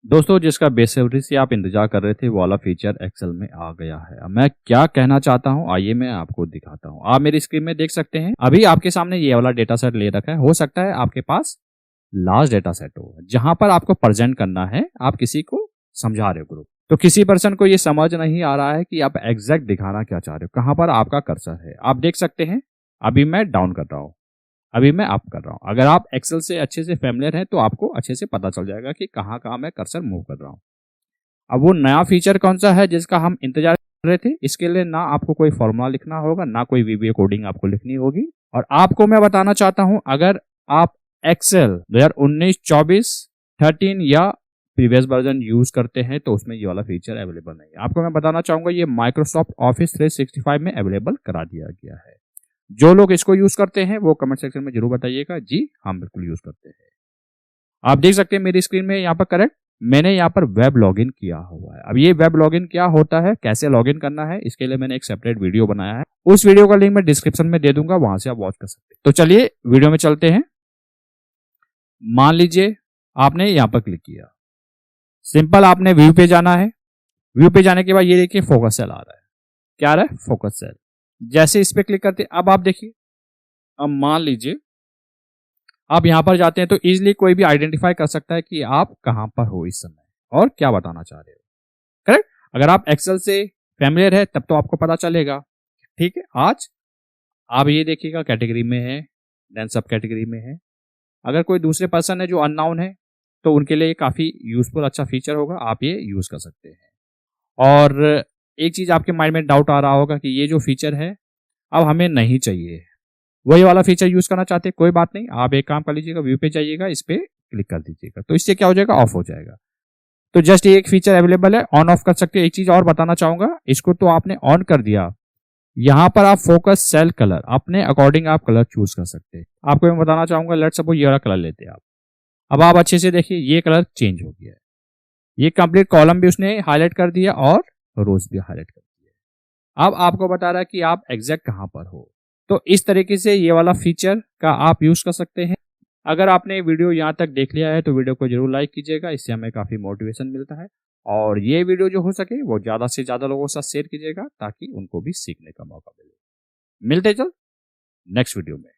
दोस्तों, जिसका बेसब्री से आप इंतजार कर रहे थे वो वाला फीचर एक्सेल में आ गया है। अब मैं क्या कहना चाहता हूँ आइए मैं आपको दिखाता हूँ। आप मेरी स्क्रीन में देख सकते हैं, अभी आपके सामने ये वाला डेटा सेट ले रखा है। हो सकता है आपके पास लार्ज डेटा सेट हो जहां पर आपको प्रेजेंट करना है, आप किसी को समझा रहे हो ग्रुप, तो किसी पर्सन को ये समझ नहीं आ रहा है कि आप एग्जैक्ट दिखाना क्या चाह रहे हो, कहां पर आपका कर्सर है। आप देख सकते हैं अभी मैं डाउन कर रहा हूँ, अभी मैं अप कर रहा हूँ। अगर आप एक्सेल से अच्छे से फेमिलियर हैं तो आपको अच्छे से पता चल जाएगा कि कहाँ कहाँ मैं कर्सर मूव कर रहा हूँ। अब वो नया फीचर कौन सा है जिसका हम इंतजार कर रहे थे, इसके लिए ना आपको कोई फॉर्मूला लिखना होगा, ना कोई वीबीए कोडिंग आपको लिखनी होगी। और आपको मैं बताना चाहता हूं, अगर आप एक्सेल 2019-24 13 या प्रीवियस वर्जन यूज करते हैं तो उसमें ये वाला फीचर अवेलेबल नहीं है। आपको मैं बताना चाहूंगा ये माइक्रोसॉफ्ट ऑफिस 365 में अवेलेबल करा दिया गया है। जो लोग इसको यूज करते हैं वो कमेंट सेक्शन में जरूर बताइएगा जी हम बिल्कुल यूज करते हैं। आप देख सकते हैं मेरी स्क्रीन में यहाँ पर करेक्ट मैंने यहाँ पर वेब लॉगिन किया हुआ है। अब ये वेब लॉगिन क्या होता है, कैसे लॉगिन करना है, इसके लिए मैंने एक सेपरेट वीडियो बनाया है। उस वीडियो का लिंक मैं डिस्क्रिप्शन में दे दूंगा, वहां से आप वॉच कर सकते हैं। तो चलिए वीडियो में चलते हैं। मान लीजिए आपने यहाँ पर क्लिक किया, सिंपल आपने व्यू पे जाना है। व्यू पे जाने के बाद ये देखिए फोकस सेल आ रहा है। क्या आ रहा है? Focus cell. जैसे इस पे क्लिक करते अब आप देखिए, अब मान लीजिए आप यहां पर जाते हैं तो इजिली कोई भी आइडेंटिफाई कर सकता है कि आप कहां पर हो इस समय और क्या बताना चाह रहे हो। करेक्ट? अगर आप एक्सेल से फैमिलियर है तब तो आपको पता चलेगा। ठीक है, आज आप ये देखिएगा कैटेगरी में है, देन सब कैटेगरी में है। अगर कोई दूसरे पर्सन है जो अननाउन है तो उनके लिए काफी यूजफुल अच्छा फीचर होगा, आप ये यूज कर सकते हैं। और एक चीज आपके माइंड में डाउट आ रहा होगा कि ये जो फीचर है अब हमें नहीं चाहिए, वही वाला फीचर यूज करना चाहते हैं, कोई बात नहीं, आप एक काम कर लीजिएगा, व्यू पे जाइएगा, इस पे क्लिक कर दीजिएगा, तो इससे क्या हो जाएगा, ऑफ हो जाएगा। तो जस्ट ये एक फीचर अवेलेबल है, ऑन ऑफ कर सकते हैं। एक चीज और बताना चाहूंगा, इसको तो आपने ऑन कर दिया, यहां पर आप फोकस सेल कलर अपने अकॉर्डिंग आप कलर चूज कर सकते हैं। आपको मैं बताना चाहूंगा, लेट्स सपोज ये वाला कलर लेते हैं आप। अब आप अच्छे से देखिए ये कलर चेंज हो गया है, ये कंप्लीट कॉलम भी उसने हाईलाइट कर दिया और रोज भी हाईलाइट कर दिया। अब आपको बता रहा है कि आप एग्जैक्ट कहां पर हो। तो इस तरीके से ये वाला फीचर का आप यूज कर सकते हैं। अगर आपने वीडियो यहाँ तक देख लिया है तो वीडियो को जरूर लाइक कीजिएगा, इससे हमें काफी मोटिवेशन मिलता है। और ये वीडियो जो हो सके वो ज्यादा से ज्यादा लोगों के साथ शेयर कीजिएगा ताकि उनको भी सीखने का मौका मिले। मिलते चल नेक्स्ट वीडियो में।